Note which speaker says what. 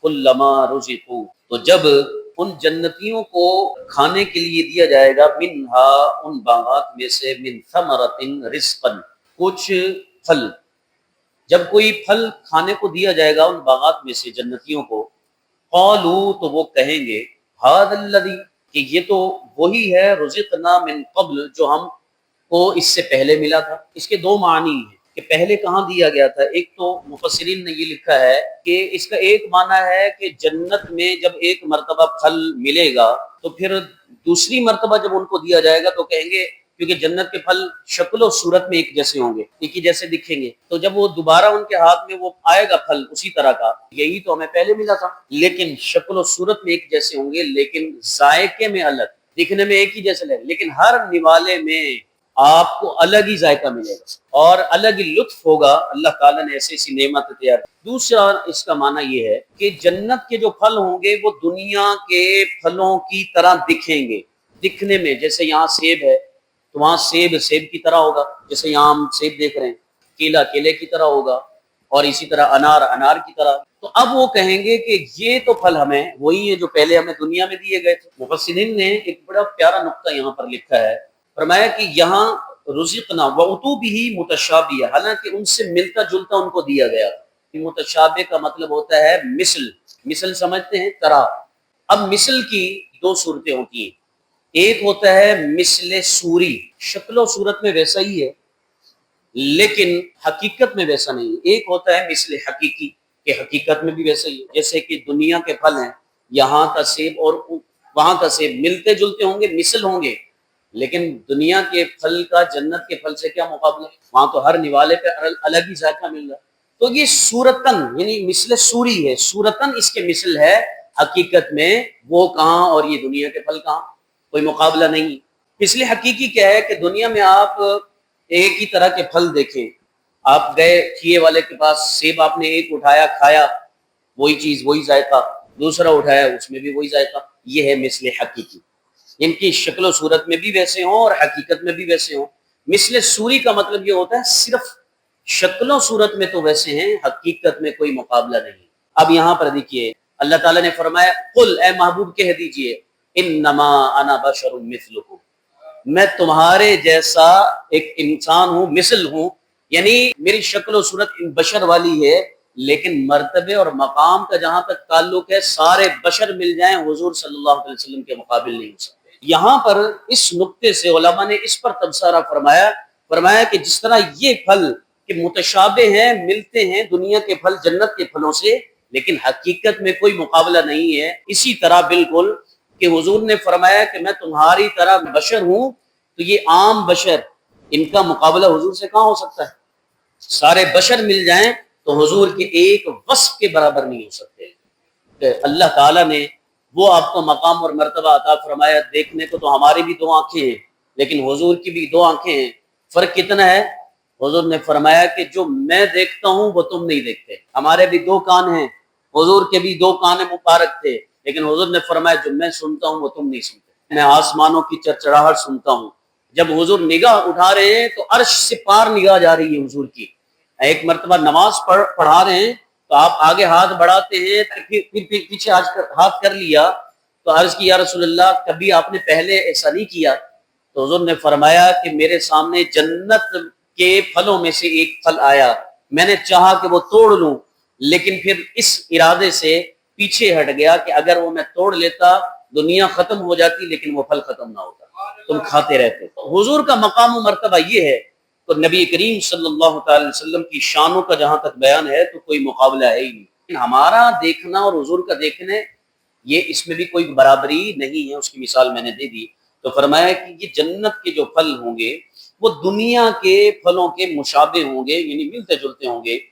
Speaker 1: कुल्लमा रुज़िक़ू, तो जब उन जन्नतियों को खाने के लिए दिया जाएगा, मिनहा, उन बागात में से, मिन समरतिन रिज़्क़न, कुछ फल, जब कोई फल खाने को दिया जाएगा उन बागात में से जन्नतियों को, क़ालू, तो वो कहेंगे, हाज़ल्लज़ी, कि ये तो वही है, रुज़िक़ना मिन क़ब्ल, जो हमको इससे पहले मिला था। इसके दो मानी हैं कि पहले कहाँ दिया गया था। एक तो मुफ़स्सिरीन ने ये लिखा है कि इसका एक माना है कि जन्नत में जब एक मर्तबा फल मिलेगा तो फिर दूसरी मर्तबा जब उनको दिया जाएगा तो कहेंगे, क्योंकि जन्नत के फल शक्ल और सूरत में एक जैसे होंगे, एक ही जैसे दिखेंगे, तो जब वो दोबारा उनके हाथ में वो आएगा फल उसी तरह का, यही तो हमें पहले मिला था, लेकिन शक्ल और सूरत में एक जैसे होंगे, लेकिन जायके में अलग, दिखने में एक ही जैसे लगे, लेकिन हर निवाले में आपको अलग ही जायका मिलेगा और अलग ही लुत्फ होगा। अल्लाह ताला ने ऐसी ऐसी नेमत तैयार। दूसरा इसका माना ये है कि जन्नत के जो फल होंगे वो दुनिया के फलों की तरह दिखेंगे, दिखने में, जैसे यहाँ सेब है तो वहाँ सेब सेब की तरह होगा, जैसे यहाँ हम सेब देख रहे हैं, केला केले की तरह होगा, और इसी तरह अनार अनार की तरह। तो अब वो कहेंगे कि ये तो फल हमें वही है जो पहले हमें दुनिया में दिए गए थे। मुफस्सिरीन ने एक बड़ा प्यारा नुक्ता यहाँ पर लिखा है, फरमाया कि यहाँ रुज़िक़ना व उतूबिही मुतशाबिह, हालांकि उनसे मिलता जुलता उनको दिया गया। मुतशाबिह का मतलब होता है मिसल, मिसल समझते हैं, तरह। अब मिसल की दो सूरतें होती हैं, एक होता है मिसले सूरी, शक्ल और सूरत में वैसा ही है लेकिन हकीकत में वैसा नहीं है। एक होता है मिसले हकीकी, के हकीकत में भी वैसा ही है, जैसे कि दुनिया के फल हैं, यहाँ का सेब और वहाँ का सेब मिलते जुलते होंगे, मिसल होंगे, लेकिन दुनिया के फल का जन्नत के फल से क्या मुकाबला, वहाँ तो हर निवाले पे अलग ही जायका मिल रहा है। तो ये सूरतन यानी मिसले सूरी है, सूरतन इसके मिसल है, हकीकत में वो कहाँ और ये दुनिया के फल कहाँ, कोई मुकाबला नहीं। इसलिए हकीकी क्या है कि दुनिया में आप एक ही तरह के फल देखें, आप गए ठिये वाले के पास, सेब आपने एक उठाया खाया, वही चीज वही जायका, दूसरा उठाया उसमें भी वही जायका, ये है मिसले हकीकी। इनकी शक्ल सूरत में भी वैसे हों और हकीकत में भी वैसे हों। मिसले सूरी का मतलब ये होता है सिर्फ शक्लों सूरत में तो वैसे हैं, हकीकत में कोई मुकाबला नहीं। अब यहाँ पर देखिए अल्लाह ताला ने फरमाया, कुल, ए महबूब कह दीजिए, इन्नमा अना बशरुम मिस्लुकुम, मैं तुम्हारे जैसा एक इंसान हूँ, मिसल हूँ, यानी मेरी शक्ल और सूरत इन बशर वाली है, लेकिन मर्तबे और मकाम का जहां तक ताल्लुक है, सारे बशर मिल जाएं हुजूर सल्लल्लाहु अलैहि वसल्लम के मुकाबिल नहीं हो सकते। यहाँ पर इस नुक्ते से उलमा ने इस पर तबसरा फरमाया, फरमाया कि जिस तरह ये फल के मुतशाबे हैं, मिलते हैं दुनिया के फल जन्नत के फलों से, लेकिन हकीकत में कोई मुकाबला नहीं है, इसी तरह बिल्कुल कि हुजूर ने फरमाया कि मैं तुम्हारी तरह बशर हूं, तो ये आम बशर, इनका मुकाबला हुजूर से कहाँ हो सकता है। सारे बशर मिल जाएं तो हुजूर के एक वस्फ के बराबर नहीं हो सकते। तो अल्लाह ताला ने वो आपको मकाम और मर्तबा अता फरमाया, देखने को तो हमारी भी दो आंखें हैं, लेकिन हुजूर की भी दो आंखें हैं। फर्क कितना है, हुजूर ने फरमाया कि जो मैं देखता हूं वो तुम नहीं देखते। हमारे भी दो कान हैं, हुजूर के भी दो कान मुबारक थे, लेकिन हुजूर ने फरमाया जो मैं सुनता हूं वो तुम नहीं सुनते। मैं आसमानों की चरचराहट सुनता हूं, जब हुजूर निगाह उठा रहे हैं तो अर्श से पार निगाह जा रही है हुजूर की। एक मर्तबा नमाज पढ़ा रहे हैं तो आप आगे हाथ बढ़ाते हैं, फिर पीछे हाथ कर लिया, तो अर्ज की या रसूलल्लाह, कभी आपने पहले ऐसा नहीं किया? तो हुजूर ने फरमाया कि मेरे सामने जन्नत के फलों में से एक फल आया, मैंने चाहा कि वो तोड़ लूं, लेकिन फिर इस इरादे से पीछे हट गया कि अगर वो मैं तोड़ लेता दुनिया खत्म हो जाती, लेकिन वो फल खत्म ना होता, तुम खाते रहते। तो हुजूर का मकाम मर्तबा ये है। तो नबी करीम सल्लल्लाहु अलैहि वसल्लम की शानों का जहां तक बयान है तो कोई मुकाबला है ही नहीं। हमारा देखना और हुजूर का देखने, ये इसमें भी कोई बराबरी नहीं है, उसकी मिसाल मैंने दे दी। तो फरमाया कि ये जन्नत के जो फल होंगे वो दुनिया के फलों के मुशाबे होंगे, यानी मिलते जुलते होंगे,